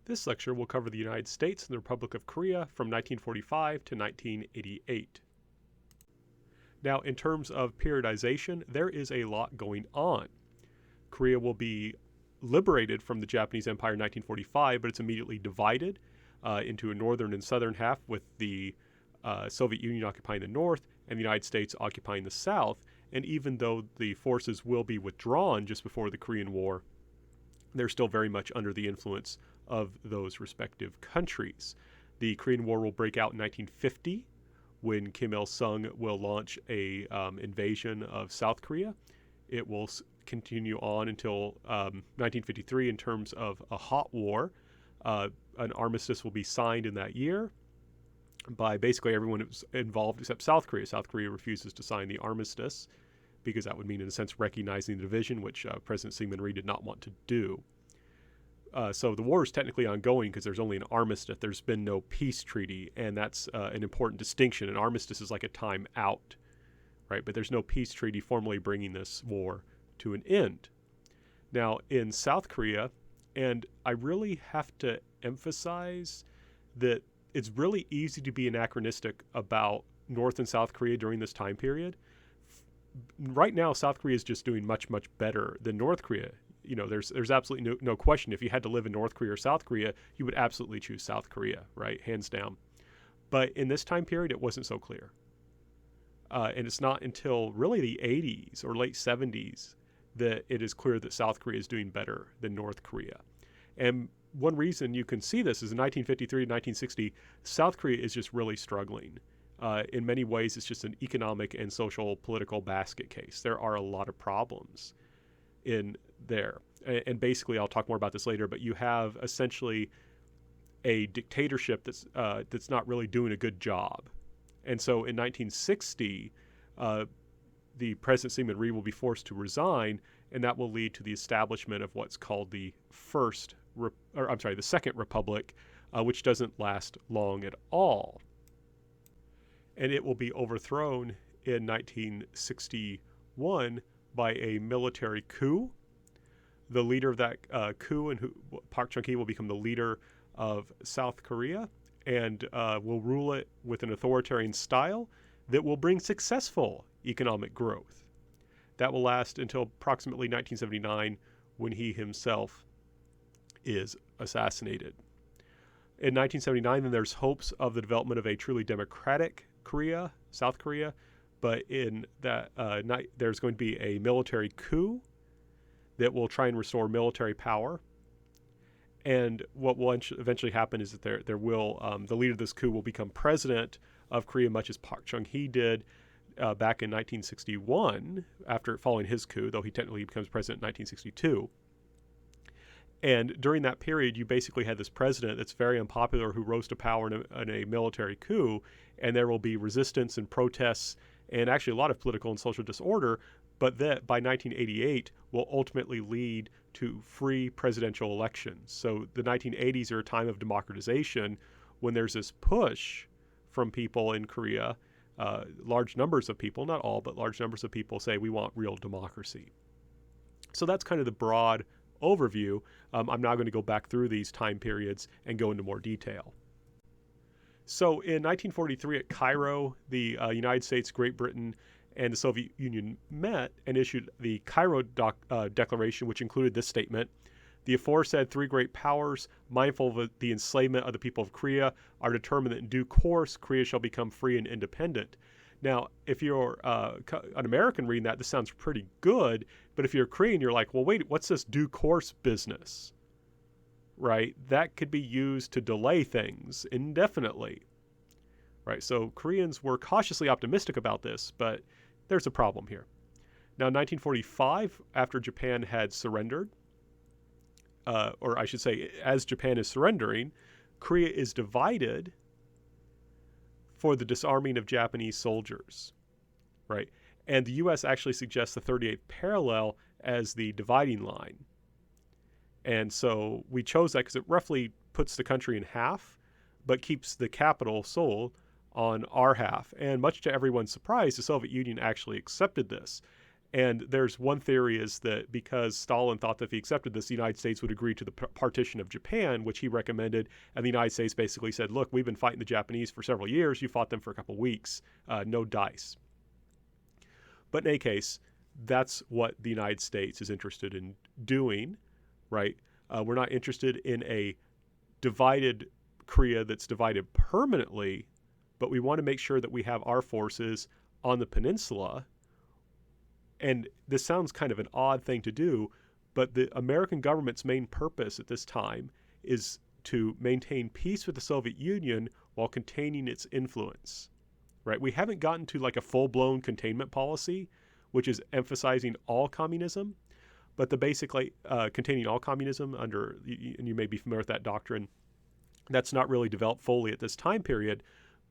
This lecture will cover the United States and the Republic of Korea from 1945 to 1988. Now, in terms of periodization, there is a lot going on. Korea will be liberated from the Japanese Empire in 1945, but it's immediately divided into a northern and southern half, with the Soviet Union occupying the north and the United States occupying the south. And even though the forces will be withdrawn just before the Korean War, they're still very much under the influence of those respective countries. The Korean War will break out in 1950 when Kim Il-sung will launch a invasion of South Korea. It will continue on until 1953 in terms of a hot war. An armistice will be signed in that year by basically everyone who's involved except South Korea. South Korea refuses to sign the armistice because that would mean, in a sense, recognizing the division, which President Syngman Rhee did not want to do. So the war is technically ongoing because there's only an armistice. There's been no peace treaty, and that's an important distinction. An armistice is like a time out, right? But there's no peace treaty formally bringing this war to an end. Now, in South Korea, and I really have to emphasize that it's really easy to be anachronistic about North and South Korea during this time period. Right now, South Korea is just doing much, much better than North Korea. You know, there's absolutely no question. If you had to live in North Korea or South Korea, you would absolutely choose South Korea, right? Hands down. But in this time period, it wasn't so clear. And it's not until really the 80s or late 70s that it is clear that South Korea is doing better than North Korea. And one reason you can see this is in 1953 to 1960, South Korea is just really struggling. In many ways, it's just an economic and social political basket case. There are a lot of problems in there. And basically, I'll talk more about this later, but you have essentially a dictatorship that's not really doing a good job. And so in 1960, the President Syngman Rhee will be forced to resign, and that will lead to the establishment of what's called the Second Republic, which doesn't last long at all. And it will be overthrown in 1961 by a military coup. The leader of that coup, Park Chung-hee, will become the leader of South Korea and will rule it with an authoritarian style that will bring successful economic growth. That will last until approximately 1979, when he himself is assassinated. In 1979, then there's hopes of the development of a truly democratic Korea, South Korea, but in that night, there's going to be a military coup that will try and restore military power. And what will eventually happen is that there will the leader of this coup will become president of Korea, much as Park Chung-hee did back in 1961, following his coup, though he technically becomes president in 1962. And during that period, you basically had this president that's very unpopular who rose to power in a military coup, and there will be resistance and protests and actually a lot of political and social disorder, but that by 1988 will ultimately lead to free presidential elections. So the 1980s are a time of democratization when there's this push from people in Korea. Large numbers of people, not all, but large numbers of people say we want real democracy. So that's kind of the broad overview. I'm now going to go back through these time periods and go into more detail. So in 1943 at Cairo, the United States, Great Britain, and the Soviet Union met and issued the Cairo Declaration, which included this statement: "The aforesaid three great powers, mindful of the enslavement of the people of Korea, are determined that in due course Korea shall become free and independent." Now, if you're an American reading that, this sounds pretty good. But if you're Korean, you're like, well, wait, what's this due course business? Right? That could be used to delay things indefinitely. Right? So Koreans were cautiously optimistic about this, but there's a problem here. Now, in 1945, after Japan had surrendered, or I should say, as Japan is surrendering, Korea is divided for the disarming of Japanese soldiers, right? And the U.S. actually suggests the 38th parallel as the dividing line. And so we chose that because it roughly puts the country in half, but keeps the capital, Seoul, on our half. And much to everyone's surprise, the Soviet Union actually accepted this. And there's one theory is that because Stalin thought that if he accepted this, the United States would agree to the partition of Japan, which he recommended. And the United States basically said, look, we've been fighting the Japanese for several years. You fought them for a couple of weeks. No dice. But in any case, that's what the United States is interested in doing, right? We're not interested in a divided Korea that's divided permanently, but we want to make sure that we have our forces on the peninsula. And this sounds kind of an odd thing to do, but the American government's main purpose at this time is to maintain peace with the Soviet Union while containing its influence, right? We haven't gotten to like a full-blown containment policy, which is emphasizing all communism, but the basically containing all communism under, and you may be familiar with that doctrine, that's not really developed fully at this time period,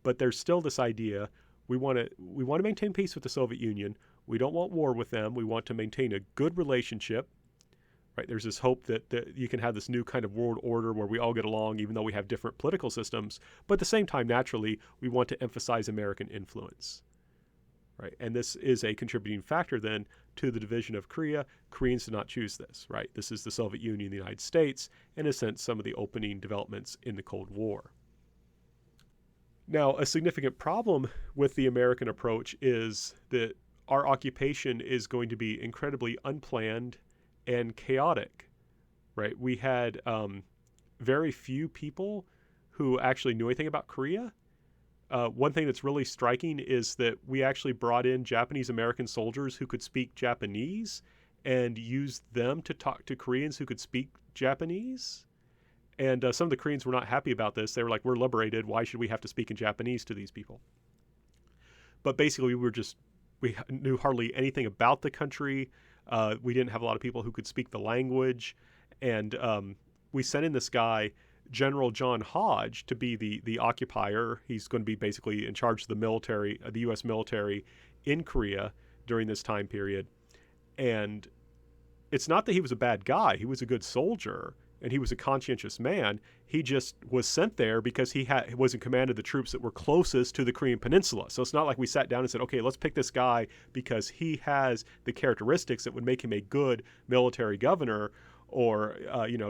but there's still this idea we want to maintain peace with the Soviet Union. We don't want war with them. We want to maintain a good relationship, right? There's this hope that you can have this new kind of world order where we all get along, even though we have different political systems. But at the same time, naturally, we want to emphasize American influence, right? And this is a contributing factor then to the division of Korea. Koreans did not choose this, right? This is the Soviet Union, the United States, and in a sense, some of the opening developments in the Cold War. Now, a significant problem with the American approach is that our occupation is going to be incredibly unplanned and chaotic, right? We had very few people who actually knew anything about Korea. One thing that's really striking is that we actually brought in Japanese American soldiers who could speak Japanese and used them to talk to Koreans who could speak Japanese. And some of the Koreans were not happy about this. They were like, we're liberated. Why should we have to speak in Japanese to these people? But basically, we knew hardly anything about the country. We didn't have a lot of people who could speak the language. And we sent in this guy, General John Hodge, to be the occupier. He's going to be basically in charge of the military, the U.S. military in Korea during this time period. And it's not that he was a bad guy. He was a good soldier. And he was a conscientious man. He just was sent there because he was in command of the troops that were closest to the Korean Peninsula. So it's not like we sat down and said, okay, let's pick this guy because he has the characteristics that would make him a good military governor or,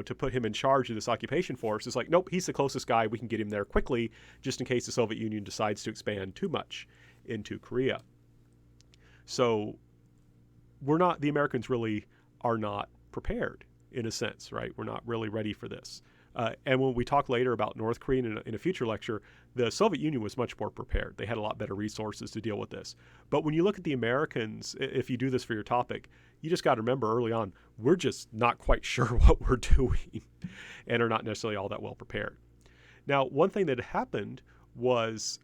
to put him in charge of this occupation force. It's like, nope, he's the closest guy. We can get him there quickly just in case the Soviet Union decides to expand too much into Korea. So the Americans really are not prepared. In a sense, right? We're not really ready for this. And when we talk later about North Korea in a future lecture, the Soviet Union was much more prepared. They had a lot better resources to deal with this. But when you look at the Americans, if you do this for your topic, you just got to remember early on, we're just not quite sure what we're doing and are not necessarily all that well prepared. Now, one thing that happened was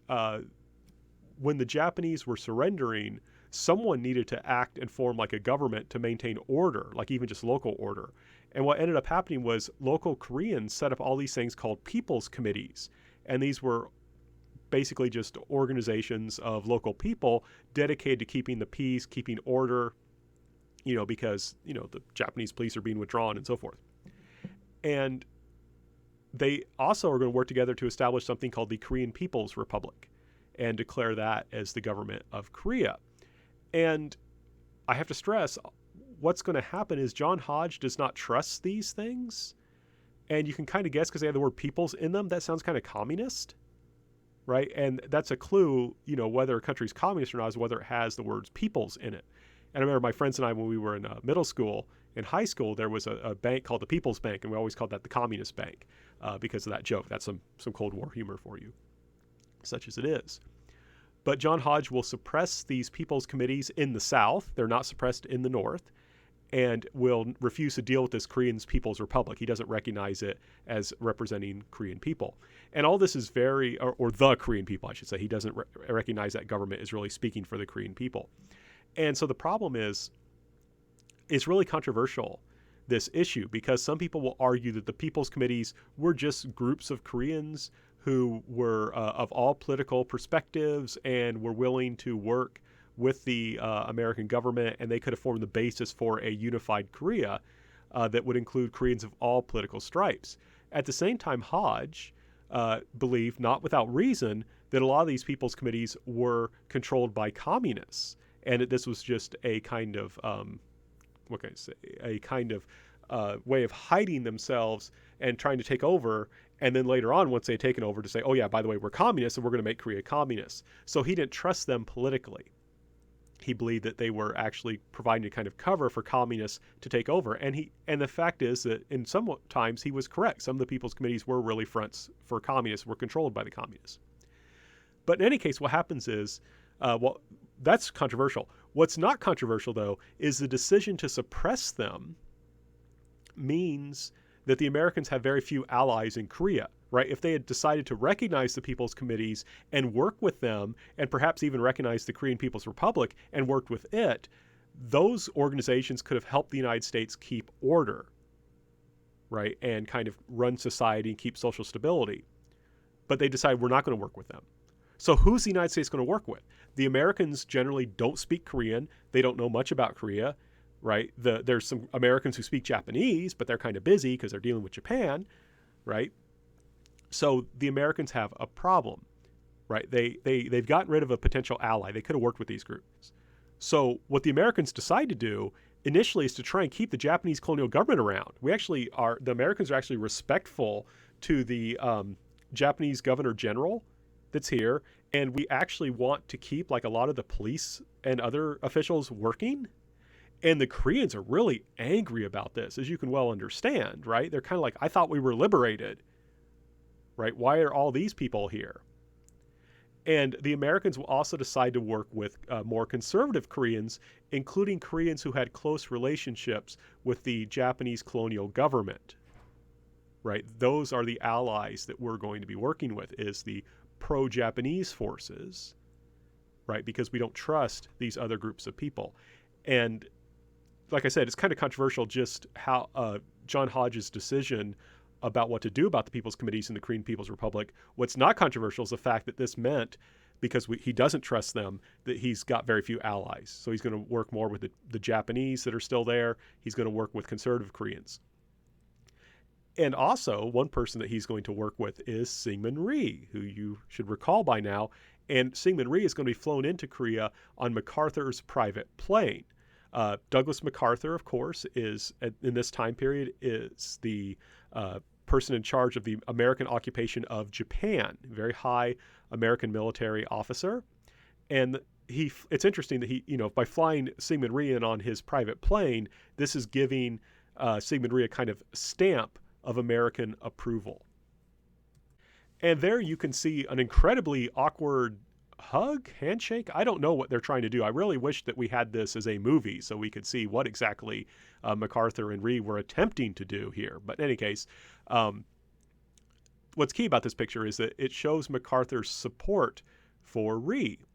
when the Japanese were surrendering, someone needed to act and form like a government to maintain order, like even just local order. And what ended up happening was local Koreans set up all these things called people's committees. And these were basically just organizations of local people dedicated to keeping the peace, keeping order, because, the Japanese police are being withdrawn and so forth. And they also are going to work together to establish something called the Korean People's Republic and declare that as the government of Korea. And I have to stress, what's going to happen is John Hodge does not trust these things. And you can kind of guess because they have the word peoples in them. That sounds kind of communist, right? And that's a clue, whether a country's communist or not is whether it has the words peoples in it. And I remember my friends and I, when we were in middle school, in high school, there was a bank called the People's Bank. And we always called that the Communist Bank because of that joke. That's some Cold War humor for you, such as it is. But John Hodge will suppress these people's committees in the South. They're not suppressed in the North, and will refuse to deal with this Korean People's Republic. He doesn't recognize it as representing Korean people. And all this is or the Korean people, I should say. He doesn't recognize that government is really speaking for the Korean people. And so the problem is, it's really controversial, this issue, because some people will argue that the people's committees were just groups of Koreans who were of all political perspectives and were willing to work with the American government, and they could have formed the basis for a unified Korea that would include Koreans of all political stripes. At the same time, Hodge believed, not without reason, that a lot of these people's committees were controlled by communists. and this was just a kind of what can I say? A kind of way of hiding themselves and trying to take over. And then later on, once they had taken over, to say, oh yeah, by the way, we're communists and we're going to make Korea communist. So he didn't trust them politically. He believed that they were actually providing a kind of cover for communists to take over. And the fact is that in some times he was correct. Some of the people's committees were really fronts for communists, were controlled by the communists. But in any case, what happens is, that's controversial. What's not controversial, though, is the decision to suppress them means that the Americans have very few allies in Korea, right? If they had decided to recognize the People's Committees and work with them, and perhaps even recognize the Korean People's Republic and worked with it, those organizations could have helped the United States keep order, right? And kind of run society and keep social stability. But they decided we're not going to work with them. So who's the United States going to work with? The Americans generally don't speak Korean. They don't know much about Korea, right? There's some Americans who speak Japanese, but they're kind of busy because they're dealing with Japan, right? So the Americans have a problem, right? They've gotten rid of a potential ally. They could have worked with these groups. So what the Americans decide to do initially is to try and keep the Japanese colonial government around. The Americans are actually respectful to the Japanese governor general that's here, and we actually want to keep like a lot of the police and other officials working. And the Koreans are really angry about this, as you can well understand, right? They're kind of like, I thought we were liberated, right? Why are all these people here? And the Americans will also decide to work with more conservative Koreans, including Koreans who had close relationships with the Japanese colonial government, right? Those are the allies that we're going to be working with, is the pro-Japanese forces, right? Because we don't trust these other groups of people. And like I said, it's kind of controversial just how John Hodge's decision about what to do about the People's Committees in the Korean People's Republic. What's not controversial is the fact that this meant, because he doesn't trust them, that he's got very few allies. So he's going to work more with the Japanese that are still there. He's going to work with conservative Koreans. And also, one person that he's going to work with is Syngman Rhee, who you should recall by now. And Syngman Rhee is going to be flown into Korea on MacArthur's private plane. Douglas MacArthur, of course, in this time period, is the person in charge of the American occupation of Japan, very high American military officer. And it's interesting that by flying Syngman Rhee in on his private plane, this is giving Syngman Rhee a kind of stamp of American approval. And there you can see an incredibly awkward handshake. I don't know what they're trying to do. I really wish that we had this as a movie so we could see what exactly MacArthur and Rhee were attempting to do here. But in any case, what's key about this picture is that it shows MacArthur's support for Rhee.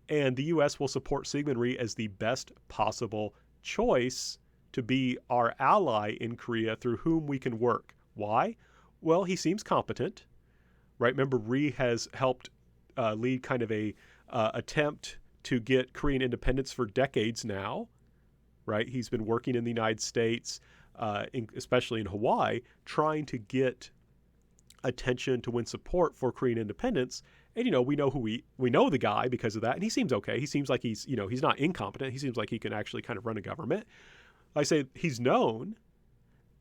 And the U.S. will support Syngman Rhee as the best possible choice to be our ally in Korea through whom we can work. Why? Well, he seems competent, right? Remember, Rhee has helped lead kind of a attempt to get Korean independence for decades now, right? He's been working in the United States, especially in Hawaii, trying to get attention to win support for Korean independence. And, we know we know the guy because of that. And he seems okay. He seems like he's not incompetent. He seems like he can actually kind of run a government. I say he's known,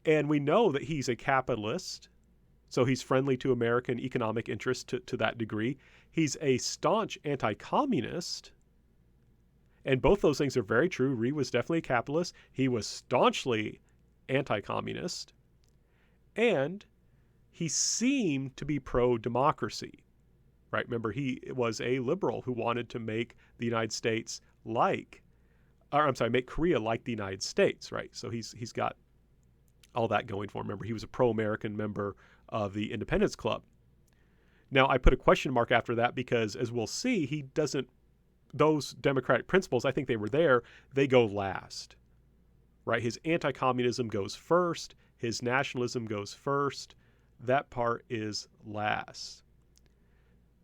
and we know that he's a capitalist. So he's friendly to American economic interests to that degree. He's a staunch anti-communist. And both those things are very true. Rhee was definitely a capitalist. He was staunchly anti-communist. And he seemed to be pro-democracy, right? Remember, he was a liberal who wanted to make the United States make Korea like the United States, right? So he's got all that going for him. Remember, he was a pro-American member of the Independence Club. Now, I put a question mark after that because, as we'll see, those democratic principles, I think they were there, they go last, right? His anti-communism goes first. His nationalism goes first. That part is last.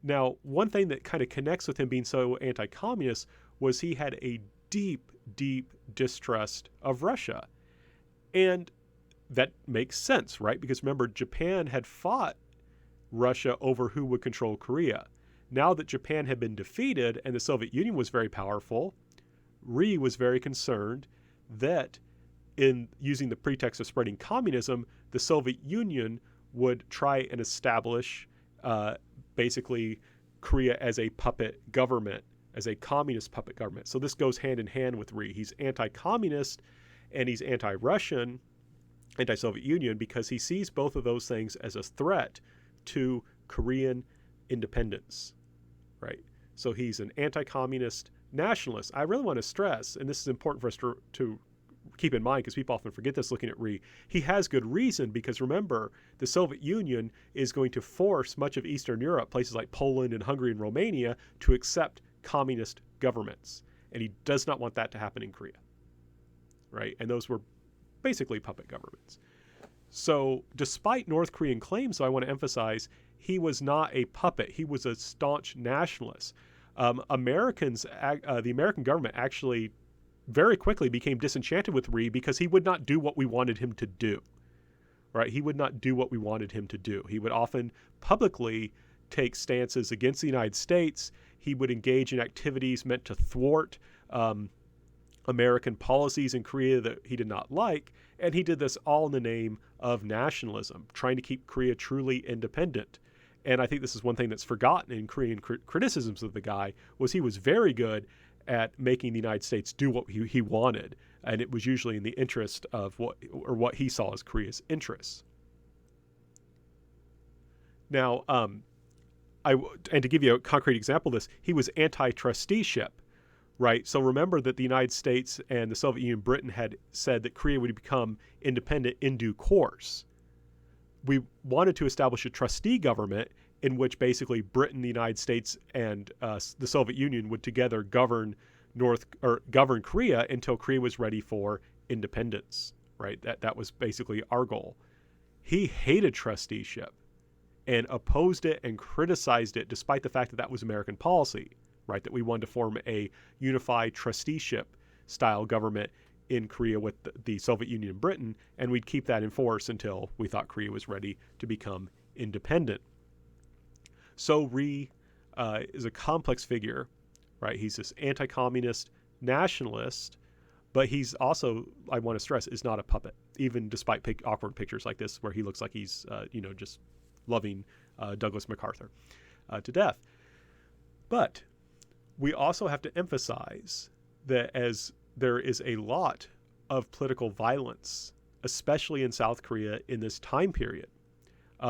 Now, one thing that kind of connects with him being so anti-communist was he had a deep, deep distrust of Russia. And that makes sense, right? Because remember, Japan had fought Russia over who would control Korea. Now that Japan had been defeated and the Soviet Union was very powerful, Rhee was very concerned that in using the pretext of spreading communism, the Soviet Union would try and establish basically Korea as a puppet government, as a communist puppet government. So this goes hand in hand with Rhee. He's anti-communist and he's anti-Russian, anti-Soviet Union, because he sees both of those things as a threat to Korean independence, right? So he's an anti-communist nationalist. I really want to stress, and this is important for us to keep in mind because people often forget this looking at Rhee, he has good reason, because remember, the Soviet Union is going to force much of Eastern Europe, places like Poland and Hungary and Romania, to accept communist governments. And he does not want that to happen in Korea, right? And those were basically puppet governments. So despite North Korean claims, so I want to emphasize, he was not a puppet. He was a staunch nationalist. The American government actually very quickly became disenchanted with Rhee because he would not do what we wanted him to do, right? He would not do what we wanted him to do. He would often publicly take stances against the United States. He would engage in activities meant to thwart American policies in Korea that he did not like, and he did this all in the name of nationalism, trying to keep Korea truly independent. And I think this is one thing that's forgotten in Korean criticisms of the guy, was he was very good at making the United States do what he wanted, and it was usually in the interest of what he saw as Korea's interests. Now, and to give you a concrete example of this, he was anti-trusteeship, right? So remember that the United States and the Soviet Union, Britain, had said that Korea would become independent in due course. We wanted to establish a trustee government in which basically Britain, the United States, and the Soviet Union would together govern Korea until Korea was ready for independence, right? That was basically our goal. He hated trusteeship and opposed it and criticized it, despite the fact that that was American policy, right? That we wanted to form a unified trusteeship style government in Korea with the Soviet Union and Britain, and we'd keep that in force until we thought Korea was ready to become independent. So Rhee is a complex figure, right? He's this anti-communist nationalist, but he's also, I want to stress, is not a puppet, even despite awkward pictures like this where he looks like he's, just loving Douglas MacArthur to death. But we also have to emphasize that as there is a lot of political violence, especially in South Korea in this time period,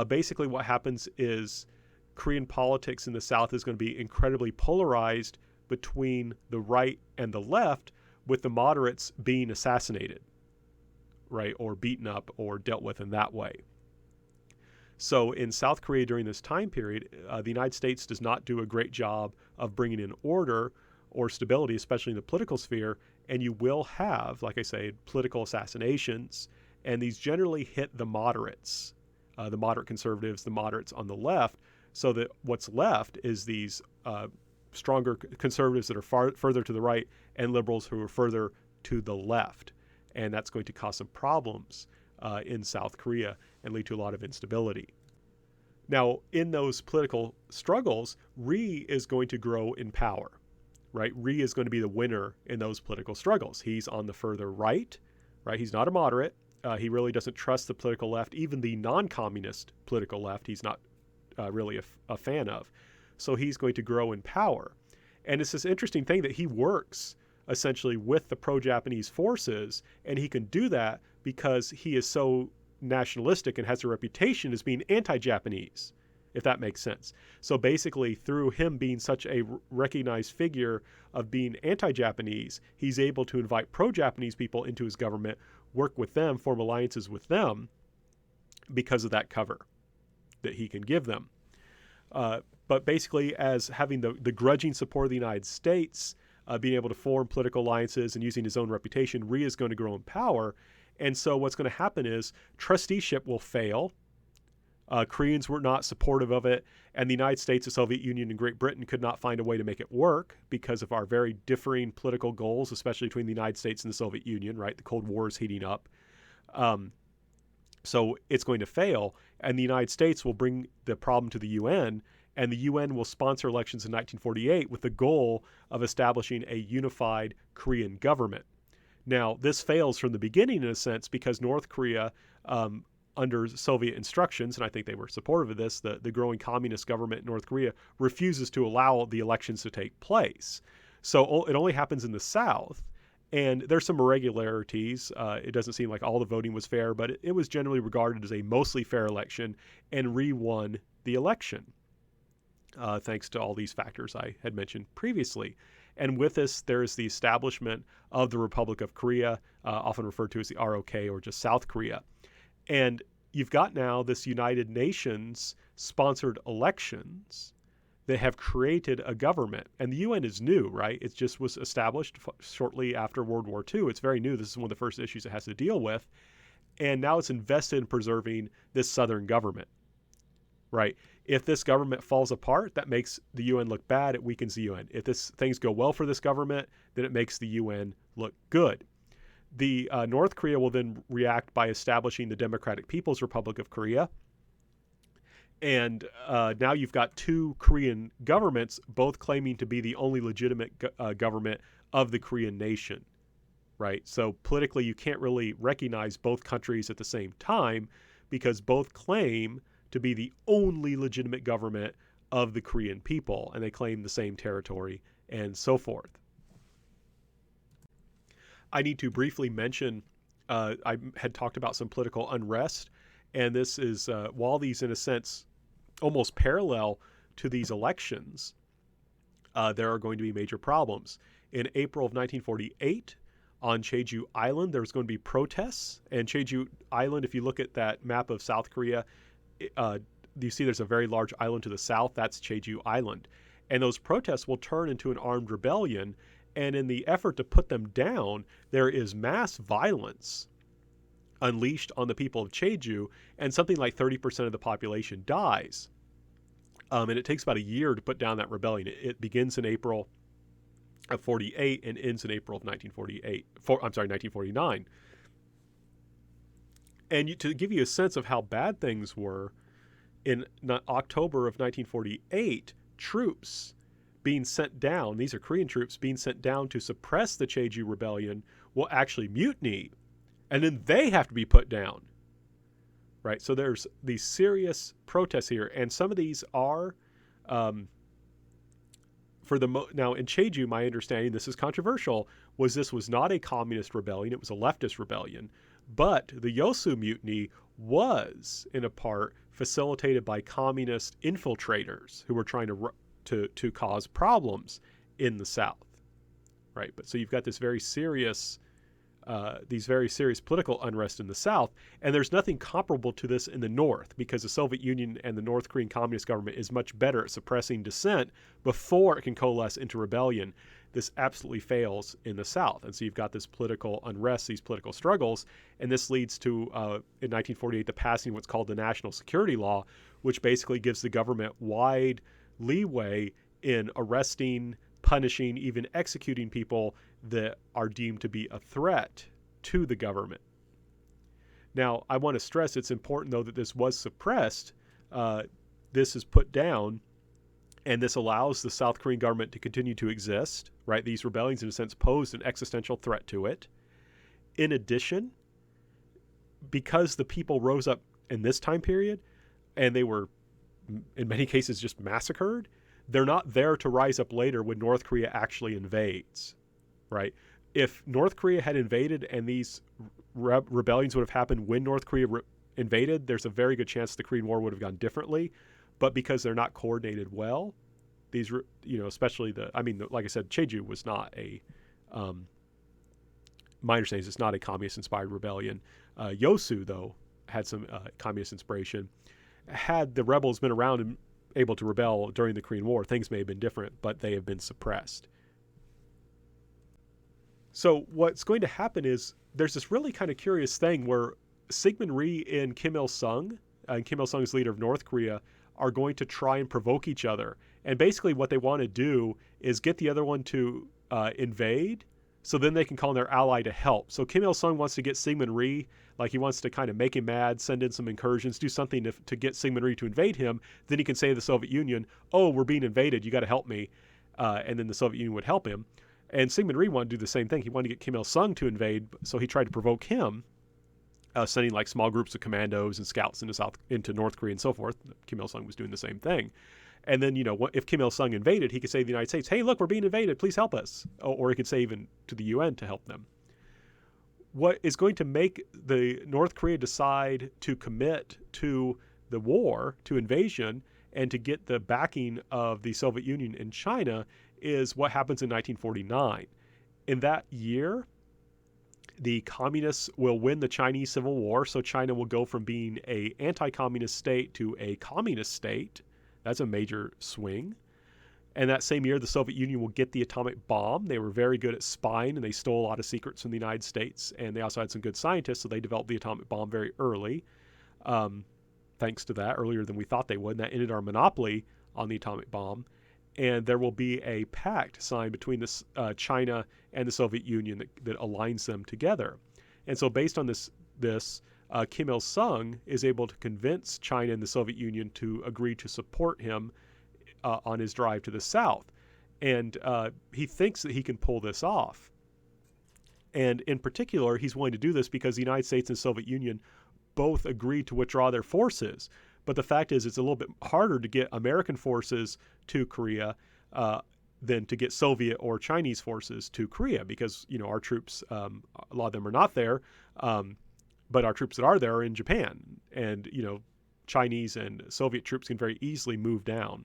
basically what happens is Korean politics in the South is going to be incredibly polarized between the right and the left, with the moderates being assassinated, right, or beaten up or dealt with in that way. So in South Korea during this time period, the United States does not do a great job of bringing in order or stability, especially in the political sphere, and you will have, like I say, political assassinations, and these generally hit the moderates, the moderate conservatives, the moderates on the left, so that what's left is these stronger conservatives that are further to the right and liberals who are further to the left. And that's going to cause some problems in South Korea and lead to a lot of instability. Now, in those political struggles, Rhee is going to grow in power, right? Rhee is going to be the winner in those political struggles. He's on the further right, right? He's not a moderate. He really doesn't trust the political left, even the non-communist political left. He's not really a fan of. So he's going to grow in power. And it's this interesting thing that he works essentially with the pro-Japanese forces, and he can do that because he is so nationalistic and has a reputation as being anti-Japanese, if that makes sense. So basically, through him being such a recognized figure of being anti-Japanese, he's able to invite pro-Japanese people into his government, work with them, form alliances with them because of that cover that he can give them. But basically, as having the grudging support of the United States, being able to form political alliances and using his own reputation, Rhee is going to grow in power. And so what's going to happen is trusteeship will fail. Koreans were not supportive of it, and the United States, the Soviet Union, and Great Britain could not find a way to make it work because of our very differing political goals, especially between the United States and the Soviet Union, right? The Cold War is heating up. So it's going to fail, and the United States will bring the problem to the UN, And the UN will sponsor elections in 1948 with the goal of establishing a unified Korean government. Now, this fails from the beginning in a sense because North Korea, under Soviet instructions, and I think they were supportive of this, the growing communist government in North Korea refuses to allow the elections to take place. So it only happens in the South. And there's some irregularities. It doesn't seem like all the voting was fair, but it was generally regarded as a mostly fair election and re-won the election, thanks to all these factors I had mentioned previously. And with this, there's the establishment of the Republic of Korea, often referred to as the ROK or just South Korea. And you've got now this United Nations sponsored elections that have created a government. And the UN is new, right? It just was established shortly after World War II. It's very new. This is one of the first issues it has to deal with. And now it's invested in preserving this southern government, right? If this government falls apart, that makes the UN look bad. It weakens the UN. If things go well for this government, then it makes the UN look good. The North Korea will then react by establishing the Democratic People's Republic of Korea. And now you've got two Korean governments, both claiming to be the only legitimate government of the Korean nation, right? So politically, you can't really recognize both countries at the same time because both claim to be the only legitimate government of the Korean people, and they claim the same territory and so forth. I need to briefly mention, I had talked about some political unrest, and this is, while these, in a sense, almost parallel to these elections, there are going to be major problems. In April of 1948, on Jeju Island, there was going to be protests. And Jeju Island, if you look at that map of South Korea, you see there's a very large island to the south. That's Jeju Island. And those protests will turn into an armed rebellion. And in the effort to put them down, there is mass violence unleashed on the people of Jeju, and something like 30% of the population dies. And it takes about a year to put down that rebellion. It begins in April of 48 and ends in April of 1949. And to give you a sense of how bad things were, in October of 1948, troops being sent down, these are Korean troops being sent down to suppress the Jeju rebellion, will actually mutiny. And then they have to be put down, right? So there's these serious protests here. And some of these are, now in Jeju, my understanding, this is controversial, this was not a communist rebellion. It was a leftist rebellion. But the Yosu mutiny was, in a part, facilitated by communist infiltrators who were trying to cause problems in the South, right? But so you've got this these very serious political unrest in the South, and there's nothing comparable to this in the North because the Soviet Union and the North Korean Communist government is much better at suppressing dissent before it can coalesce into rebellion. This absolutely fails in the South, and so you've got this political unrest, these political struggles, and this leads to, in 1948, the passing of what's called the National Security Law, which basically gives the government wide leeway in arresting, punishing, even executing people that are deemed to be a threat to the government. Now, I want to stress it's important, though, that this was suppressed. This is put down, and this allows the South Korean government to continue to exist, right? These rebellions, in a sense, posed an existential threat to it. In addition, because the people rose up in this time period, and they were, in many cases, just massacred, they're not there to rise up later when North Korea actually invades, right? If North Korea had invaded and these rebellions would have happened when North Korea invaded, there's a very good chance the Korean War would have gone differently. But because they're not coordinated well, these, especially like I said, Jeju was not my understanding is it's not a communist-inspired rebellion. Yosu, though, had some communist inspiration. Had the rebels been around and able to rebel during the Korean War, things may have been different, but they have been suppressed. So what's going to happen is there's this really kind of curious thing where Syngman Rhee and Kim Il-sung, and Kim Il-sung is leader of North Korea, are going to try and provoke each other. And basically what they want to do is get the other one to invade, so then they can call on their ally to help. So Kim Il-sung wants to get Syngman Rhee Like he wants to kind of make him mad, send in some incursions, do something to get Syngman Rhee to invade him. Then he can say to the Soviet Union, "Oh, we're being invaded. You got to help me," and then the Soviet Union would help him. And Syngman Rhee wanted to do the same thing. He wanted to get Kim Il Sung to invade, so he tried to provoke him, sending like small groups of commandos and scouts into North Korea and so forth. Kim Il Sung was doing the same thing. And then, if Kim Il Sung invaded, he could say to the United States, "Hey, look, we're being invaded. Please help us." Or he could say even to the UN to help them. What is going to make the North Korea decide to commit to the war, to invasion, and to get the backing of the Soviet Union and China is what happens in 1949. In that year, the communists will win the Chinese Civil War, so China will go from being an anti-communist state to a communist state. That's a major swing. And that same year, the Soviet Union will get the atomic bomb. They were very good at spying, and they stole a lot of secrets from the United States. And they also had some good scientists, so they developed the atomic bomb very early. Thanks to that, earlier than we thought they would. And that ended our monopoly on the atomic bomb. And there will be a pact signed between China and the Soviet Union that aligns them together. And so based on this, Kim Il Sung is able to convince China and the Soviet Union to agree to support him on his drive to the south. And he thinks that he can pull this off. And in particular, he's willing to do this because the United States and the Soviet Union both agreed to withdraw their forces. But the fact is, it's a little bit harder to get American forces to Korea than to get Soviet or Chinese forces to Korea because, our troops, a lot of them are not there, but our troops that are there are in Japan. And, Chinese and Soviet troops can very easily move down.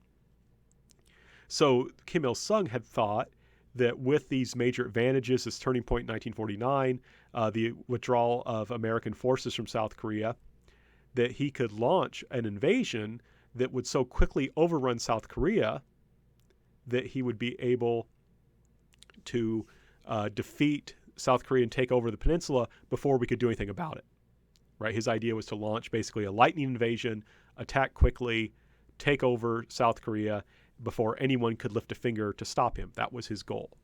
So Kim Il Sung had thought that with these major advantages, this turning point in 1949, the withdrawal of American forces from South Korea, that he could launch an invasion that would so quickly overrun South Korea that he would be able to defeat South Korea and take over the peninsula before we could do anything about it. Right? His idea was to launch basically a lightning invasion, attack quickly, take over South Korea before anyone could lift a finger to stop him. That was his goal.